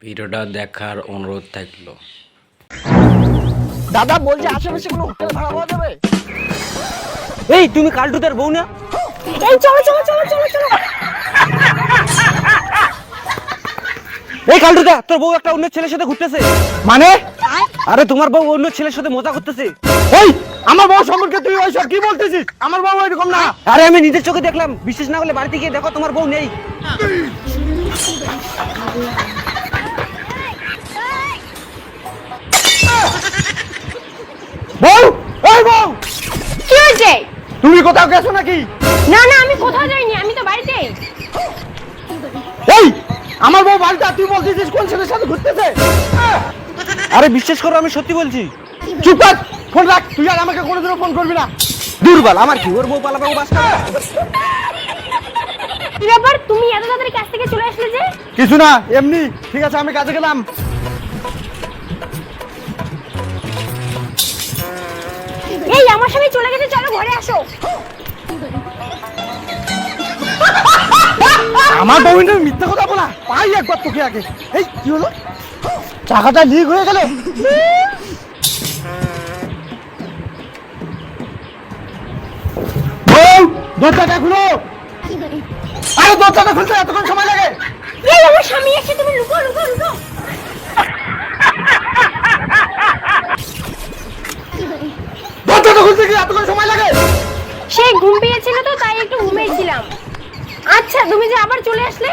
ভিডিওটা দেখার অনুরোধ থাকলো। দাদা বলছি আশেপাশে কোনো হোটেল ভাড়া পাওয়া যাবে? এই তুমি কালটুদের বউ না? এই চলো চলো চলো চলো চলো। এই কালটুদা, তোর বউ একটা অন্য ছেলের সাথে ঘুরতেছে। মানে? আরে তোমার বউ অন্য ছেলের সাথে মজা করতেছে। এই আমার বউ সম্পর্কে তুই ওইসব কি বলতেছিস? আমার বউ এরকম না। আরে আমি নিজের চোখে দেখলাম, বিশ্বাস না হলে বাড়িতে গিয়ে দেখো, তোমার বউ নেই। বউ, এই বউ, কি হয়েছে? তুমি কোথাও গেছো নাকি? না না, আমি কোথাও যাইনি, আমি তো বাড়িতেই। এই আমার বউ বাড়িতে, আর তুই বলতেছিস কোন ছেলের সাথে ঘুরতেছে? আরে বিশ্বাস করো, আমি সত্যি বলছি। চুপ কর, ফোন রাখ। তুই আর আমাকে কোনোদিনও ফোন করবি না। দুর্বল, আমার কি, ওর বউ পালাবে, ও বাস খাবে। কি ব্যাপার, তুমি এত তাড়াতাড়ি কাজ থেকে চলে আসলে যে? কিছু না, এমনি। ঠিক আছে, আমি কাজে গেলাম। এই আমার স্বামী চলে গেছে, চলো ঘরে আসো। আমার বউ মিথ্যা কথা বলা, পাই একবার তোকে আগে। এই কি হলো? চাকাটা লিক হয়ে গেল। বউ, দরজাটা খুলো। আরে দরজাটা খুলতে এতক্ষণ সময় লাগে? এই আমার স্বামী এসে, তুমি লুকো লুকো লুকো। দরজাটা খুলতে কি এতক্ষণ সময় লাগে? সে ঘুম পেয়েছিল তো, তাই একটু ঘুমিয়েছিলাম। আচ্ছা, তুমি যে আবার চলে আসলে?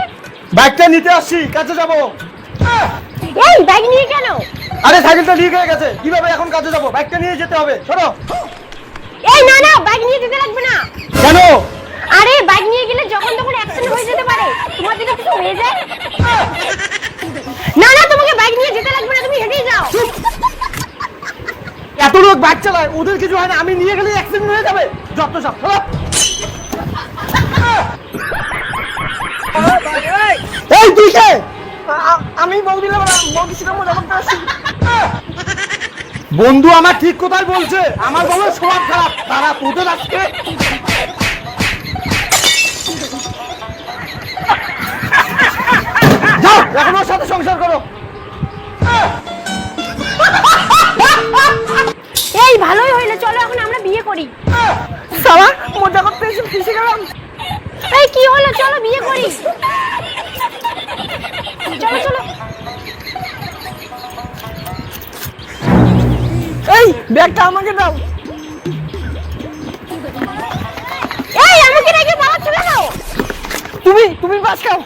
ব্যাগটা নিতে আসছি, কাজে যাবো। এই ব্যাগ নিয়ে কেন? আরে সাইকেলটা লিক হয়ে গেছে, কিভাবে এখন কাজে যাবো? ব্যাগটা নিয়ে যেতে হবে, সরো। এই না না, ব্যাগ নিয়ে যেতে লাগবে না। কেন? আরে ব্যাগ নিয়ে গেলে যখন তখন অ্যাক্সিডেন্ট হয়ে যেতে পারে, তোমার যদি কিছু হয়ে যায়। না না, তোমাকে ব্যাগ নিয়ে যেতে লাগবে না, তুমি হেঁটেই যাও। এত লোক বাইক চালায়, ওদের কিছু হয় না, আমি নিয়ে গেলে অ্যাক্সিডেন্ট হয়ে যাবে। যত সব সরো। এই তুই কে? আমি বৌদি বৌদি ছিলাম, মজা করতে আসছি। বন্ধু আমার ঠিক কোথায় বলছে, আমার বউয়ের স্বভাব খারাপ। তারা তোদের আজকে যাও, এখন ওর সাথে সংসার করো। এই ভালোই হইলো, চলো এখন আমরা বিয়ে করি। সালা মজা করতে এসে ফেসে গেলাম। এই কি হলো, চলো বিয়ে করি। চলো চলো। এই ব্যাগটা আমাকে দাও। এই আমাকে রেখে পালাচ্ছ কেন? তুমি বাস খাও।